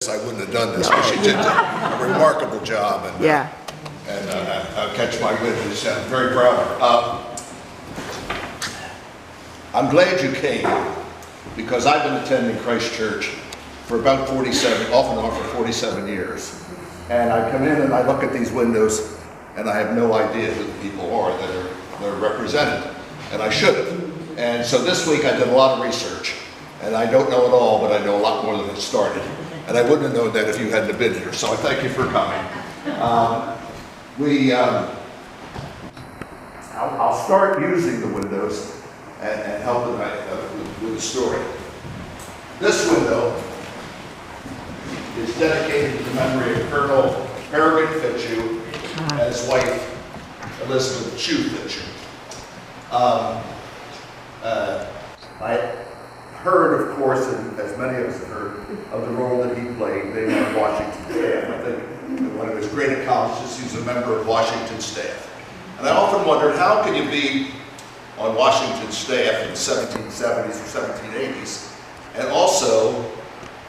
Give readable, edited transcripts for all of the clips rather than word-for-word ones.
I wouldn't have done this, but she did a remarkable job, and I'll catch my witness. I'm very proud of her. I'm glad you came, because I've been attending Christ Church for about 47, off and on for 47 years. And I come in and I look at these windows, and I have no idea who the people are that are represented, and I should have. And so this week I did a lot of research, and I don't know it all, but I know a lot more than it started. And I wouldn't have known that if you hadn't been here, so I thank you for coming. I'll start using the windows and help them with the story. This window is dedicated to the memory of Colonel Peregrine Fitzhugh and his wife, Elizabeth Chew Fitzhugh. I heard, of course, and as many of us have heard, of the role that he played being on Washington staff. I think one of his great accomplishments, he was a member of Washington staff. And I often wondered, how can you be on Washington staff in the 1770s or 1780s and also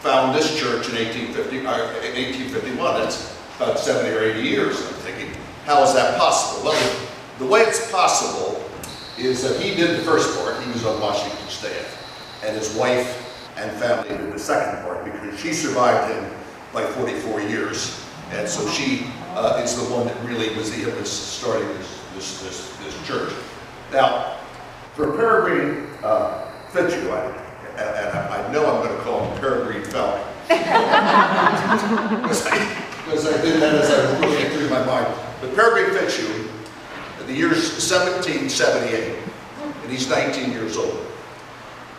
found this church in 1851? That's about 70 or 80 years. I'm thinking, how is that possible? Well, the way it's possible is that he did the first part. He was on Washington staff, and his wife and family did the second part, because she survived him by 44 years. And so she is the one that really was the impetus starting this church. Now, for Peregrine Fitzhugh, and I know I'm going to call him Peregrine Falcon, because I did that as I was looking through my mind. But Peregrine Fitzhugh, the year's 1778, and he's 19 years old.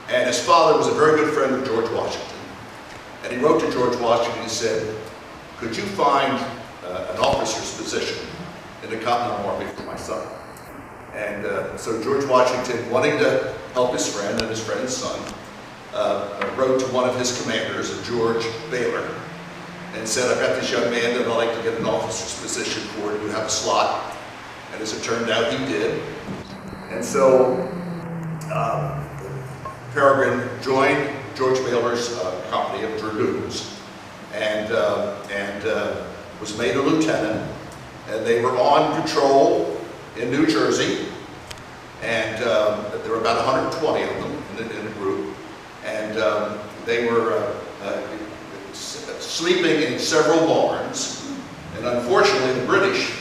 And his father was a very good friend of George Washington. And he wrote to George Washington and said, could you find an officer's position in the Continental Army for my son? And so George Washington, wanting to help his friend and his friend's son, wrote to one of his commanders, George Baylor, and said, I've got this young man that I'd like to get an officer's position for. Do you have a slot? And as it turned out, he did. And so Peregrine joined George Baylor's company of dragoons and was made a lieutenant. And they were on patrol in New Jersey, and there were about 120 of them in a group. And they were sleeping in several barns. And unfortunately, the British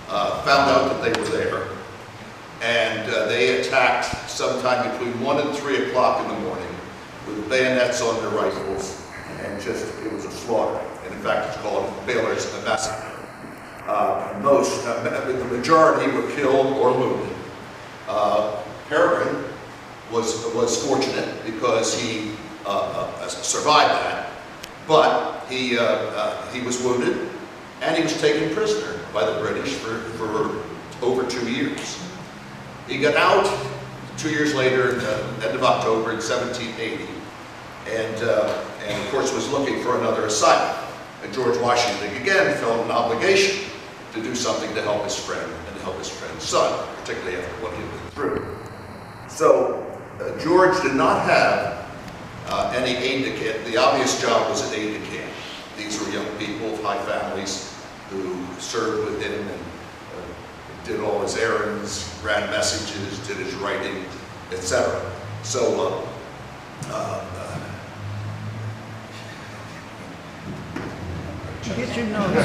found out that they were there. And they attacked sometime between 1 and 3 o'clock in the morning with bayonets on their rifles, and it was a slaughter. And in fact, it's called Baylor's massacre. The majority were killed or wounded. Peregrine was fortunate because he survived that, but he was wounded, and he was taken prisoner by the British for over 2 years. He got out 2 years later, end of October in 1780, and of course was looking for another assignment. And George Washington again felt an obligation to do something to help his friend and to help his friend's son, particularly after what he had been through. So George did not have any aide-de-camp. The obvious job was an aide-de-camp. These were young people of high families who served with him and did all his errands, ran messages, did his writing, etc. So, get your notes.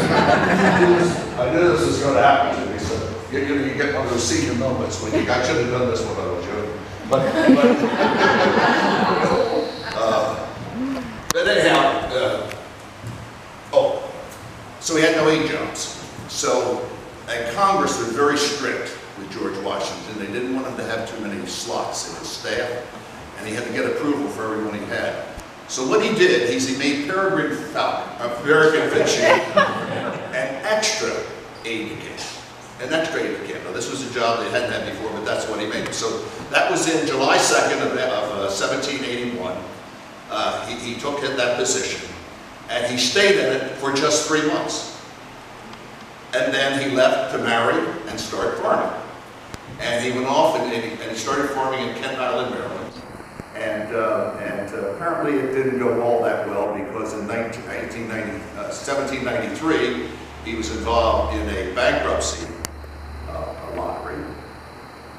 I knew this was going to happen to me, so you get one of those senior moments when I should have done this when I was young. But anyhow, so he had no aid jobs. So, and Congress was very strict with George Washington. They didn't want him to have too many slots in his staff, and he had to get approval for everyone he had. So what he did is he made Peregrine Fitzhugh an extra aide-de-camp. An extra aide-de-camp. Now this was a job they hadn't had before, but that's what he made. So that was in July 2nd of 1781. He took that position, and he stayed in it for just 3 months. And then he left to marry and start farming. And he went off and he started farming in Kent Island, Maryland. And apparently it didn't go all that well, because in 1793, he was involved in a bankruptcy lottery.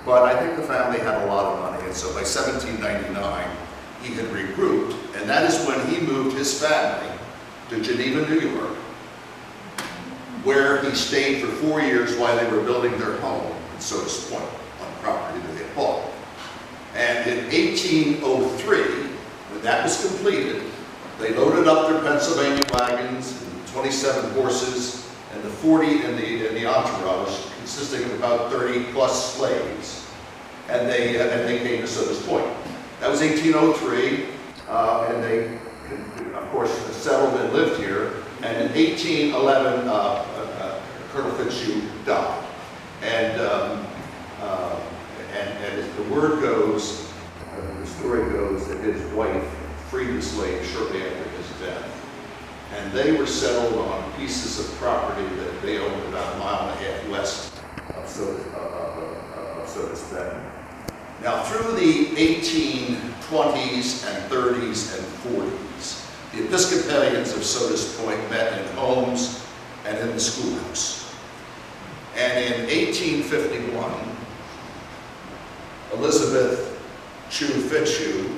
But I think the family had a lot of money, and so by 1799, he had regrouped, and that is when he moved his family to Geneva, New York, where he stayed for 4 years while they were building their home in Sodus Point, on property that they had bought. And in 1803, when that was completed, they loaded up their Pennsylvania wagons and 27 horses and the 40 in the entourage, consisting of about 30 plus slaves, and they came to Sodus Point. That was 1803, and they, of course, settled and lived here. And in 1811, Colonel Fitzhugh died, and the word goes, the story goes, that his wife freed the slaves shortly after his death. And they were settled on pieces of property that they owned about a mile and a half west of Sodus Bend. Now, through the 1820s and 30s and 40s, the Episcopalians of Sodus Point met in homes and in the schoolhouse. And in 1851, Elizabeth Fitzhugh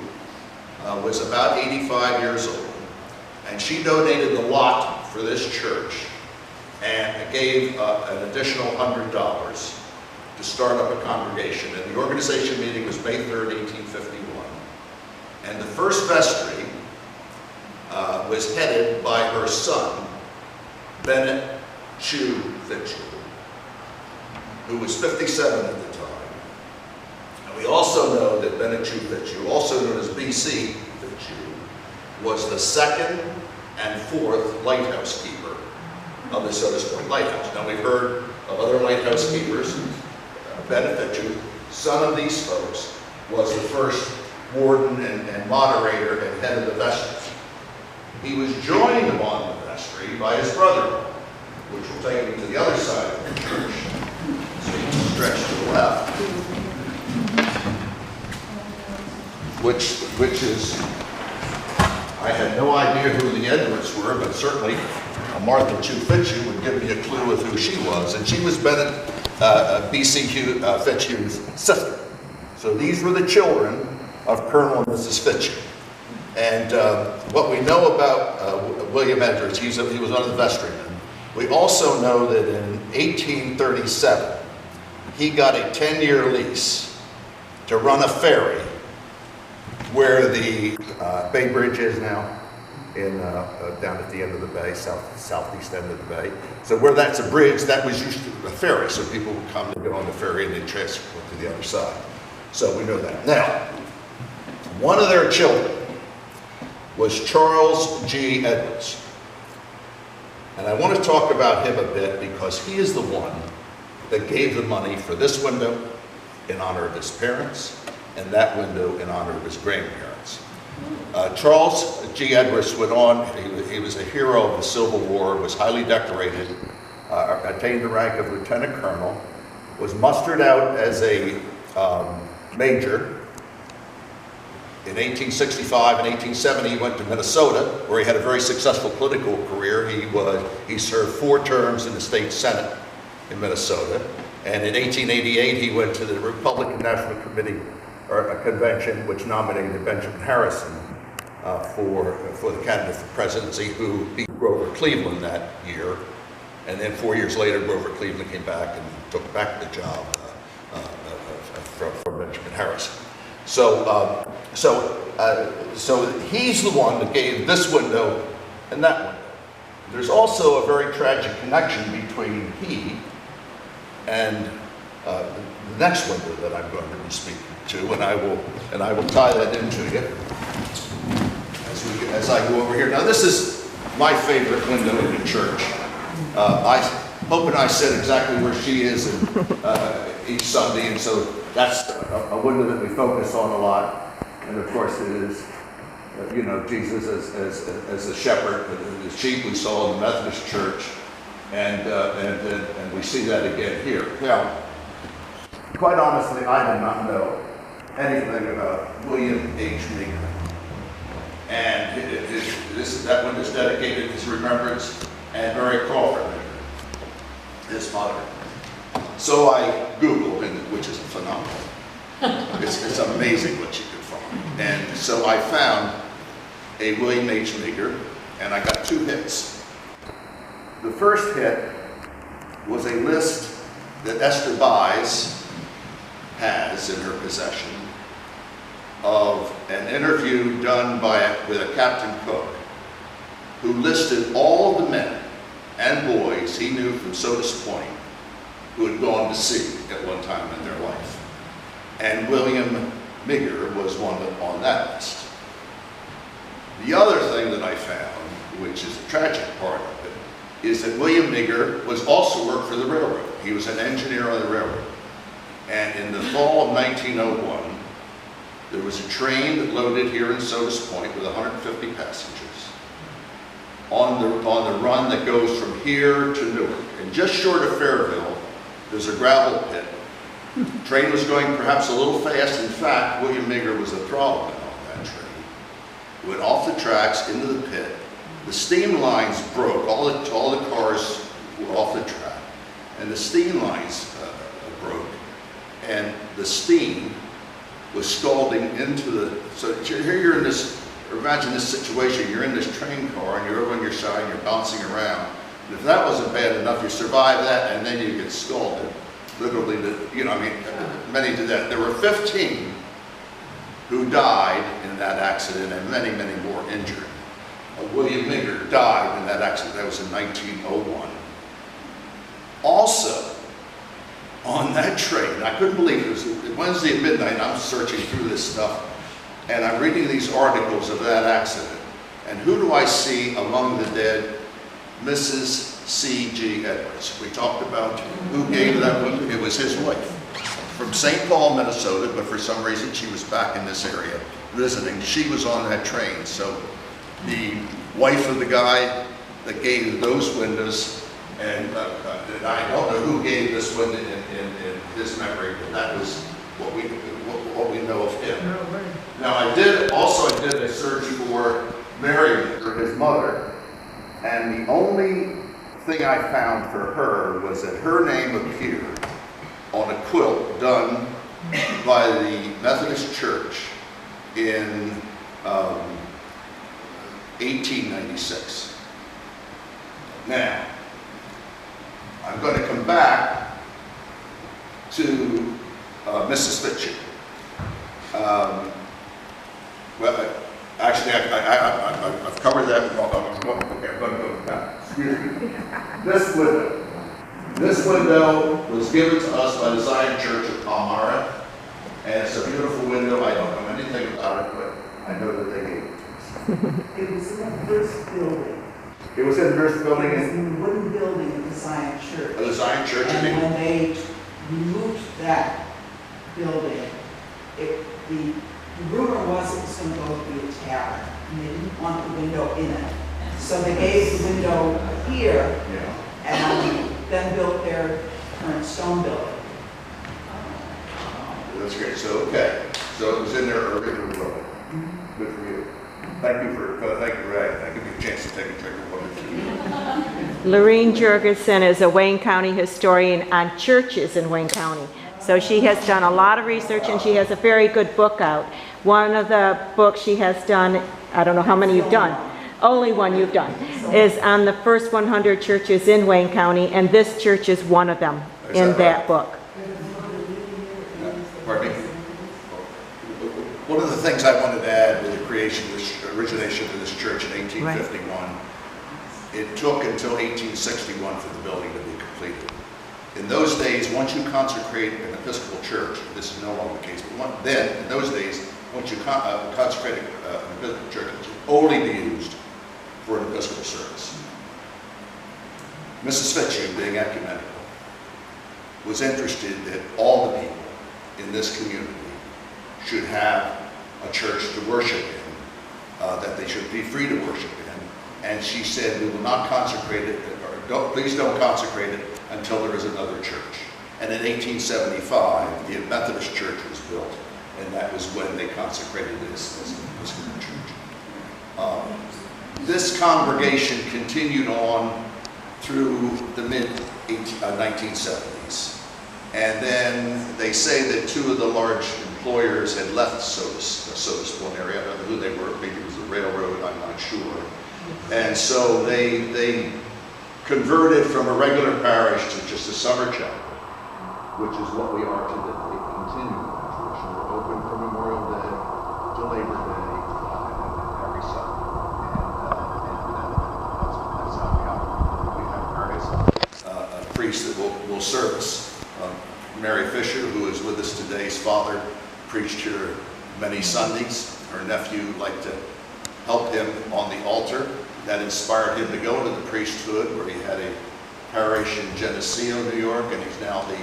was about 85 years old, and she donated the lot for this church and gave an additional $100 to start up a congregation. And the organization meeting was May 3rd, 1851. And the first vestry was headed by her son, Bennett Chew Fitzhugh, who was 57 at the time. And we also know that Bennett Chew Fitzhugh, also known as B.C. Fitzhugh, was the second and fourth lighthouse keeper of the Sodus Point Lighthouse. Now, we've heard of other lighthouse keepers. Bennett Fitzhugh, son of these folks, was the first warden and moderator and head of the vestry. He was joined upon the vestry by his brother-in-law, which will take me to the other side of the church. So you can stretch to the left, which is, I had no idea who the Edwards were, but certainly Martha Chew Fitzhugh would give me a clue of who she was, and she was Bennett B.C. Fitzhugh's sister. So these were the children of Colonel and Mrs. Fitzhugh. And what we know about William Edwards, he was one of the vestrymen. We also know that in 1837, he got a 10-year lease to run a ferry where the Bay Bridge is now, down at the end of the bay, southeast end of the bay. So where that's a bridge, that was used to a ferry. So people would come and get on the ferry and they'd transport to the other side. So we know that. Now, one of their children was Charles G. Edwards. And I want to talk about him a bit because he is the one that gave the money for this window in honor of his parents and that window in honor of his grandparents. Charles G. Edwards went on, he was a hero of the Civil War, was highly decorated, attained the rank of lieutenant colonel, was mustered out as a major. In 1865 and 1870, he went to Minnesota, where he had a very successful political career. He served 4 terms in the state Senate in Minnesota. And in 1888, he went to the Republican National Committee, or a convention, which nominated Benjamin Harrison for the candidate for presidency, who beat Grover Cleveland that year. And then 4 years later, Grover Cleveland came back and took back the job from Benjamin Harrison. So he's the one that gave this window and that window. There's also a very tragic connection between he and the next window that I'm going to be speaking to, and I will tie that into you as I go over here. Now, this is my favorite window in the church. Hope and I sit exactly where she is each Sunday, and so that's a window that we focus on a lot. And of course, it is, Jesus as a shepherd, the sheep we saw in the Methodist Church, and we see that again here. Now, quite honestly, I did not know anything about William H. Meeker. And that one is dedicated to his remembrance, and Mary Crawford Meeker, his mother. So I Googled, which is phenomenal. It's amazing what you can find. And so I found a William H. Meeker, and I got 2 hits. The first hit was a list that Esther Byes has in her possession of an interview done with a Captain Cook, who listed all of the men and boys he knew from Sodus Point who had gone to sea at one time in their life. And William Meeker was one on that list. The other thing that I found, which is the tragic part of it, is that William Meeker was also worked for the railroad. He was an engineer on the railroad. And in the fall of 1901, there was a train that loaded here in Sodus Point with 150 passengers on the run that goes from here to Newark. And just short of Fairville, there's a gravel pit. The train was going perhaps a little fast. In fact, William Meeker was a throttle man on that train. Went off the tracks into the pit. The steam lines broke. All the cars were off the track. And the steam lines broke. And the steam was scalding into so here you're in this, imagine this situation, you're in this train car and you're over on your side and you're bouncing around. And if that wasn't bad enough, you survive that and then you get scalded. Literally, many did that. There were 15 who died in that accident and many, many more injured. William Meeker died in that accident. That was in 1901. Also, on that train, I couldn't believe it. It was Wednesday at midnight, and I'm searching through this stuff, and I'm reading these articles of that accident. And who do I see among the dead? Mrs. C.G. Edwards. We talked about who gave that one. It was his wife from St. Paul, Minnesota, but for some reason she was back in this area visiting. She was on that train. So the wife of the guy that gave those windows, and I don't know who gave this window in his memory, but that was what we know of him. Now I did a search for Mary Meeker, his mother, and the only thing I found for her was that her name appeared on a quilt done by the Methodist Church in 1896. Now, I'm going to come back to Mrs. Fitchett. Well, actually, I've covered that. Okay, I'm going to go back. Excuse me. This window was given to us by the Zion Church of Palmyra, and it's a beautiful window. I don't know anything about it, but I know that they gave it to us. It was in the first building. It was in the first building? It was in the wooden building of the Zion Church. The Zion Church? And when they removed that building, the rumor was it was going to go to be a tavern, and they didn't want the window in it. So they gave the window here, and then built their current stone building. That's great. So, okay. So it was in their original building. Good for you. Thank you, Ray. That gives me a chance to take a picture of one of you. Lorene Jurgensen is a Wayne County historian on churches in Wayne County. So she has done a lot of research, and she has a very good book out. One of the books she has done, I don't know how many you've done, only one you've done, is on the first 100 churches in Wayne County, and this church is one of them in that book. Pardon me? One of the things I wanted to add with the origination of this church in 1851, it took until 1861 for the building to be completed. In those days, once you consecrate an Episcopal church, this is no longer the case, but then, in those days, once you consecrate an Episcopal church, it could only be used for an Episcopal service. Mrs. Fitchett, being ecumenical, was interested that all the people in this community should have a church to worship in, that they should be free to worship in. And she said, we will not consecrate it, or please don't consecrate it until there is another church. And in 1875, the Methodist Church was built. and that was when they consecrated this as an Episcopal church. This congregation continued on through the mid-1970s. And then they say that two of the large employers had left Sodus, the Sodus area. I don't know who they were, maybe it was a railroad, I'm not sure. And so they converted from a regular parish to just a summer chapel, which is what we are today. They continue that tradition. We're open from Memorial Day to Labor Day every Sunday. That's how we operate. We have various priests that will serve us. Mary Fisher, who is with us today's father, preached here many Sundays. Her nephew liked to help him on the altar. That inspired him to go into the priesthood, where he had a parish in Geneseo, New York, and he's now the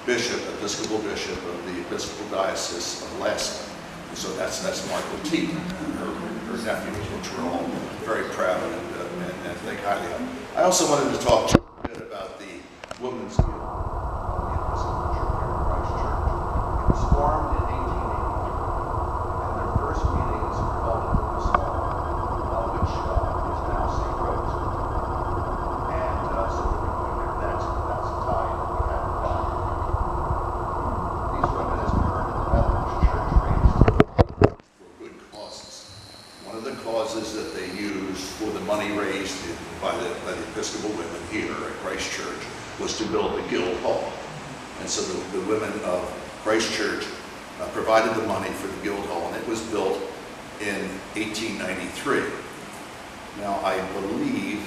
bishop, Episcopal bishop of the Episcopal Diocese of Alaska. And so that's Martha T, her nephew, which we're all very proud and think highly of. I also wanted to talk to you a bit about the Women's Guild of the Episcopal Church here in Christ Church. It was formed in 1880, and their first meetings were held at the Episcopal, which is now St. Rose. And so that's a tie that we had with that. These women, as we heard in the Methodist Church, raised for good causes. One of the causes that they used for the money raised by the Episcopal women here at Christ Church was to build the Guild Hall. And so the women of Christ Church provided the money for the Guild Hall, and it was built in 1893. Now, I believe,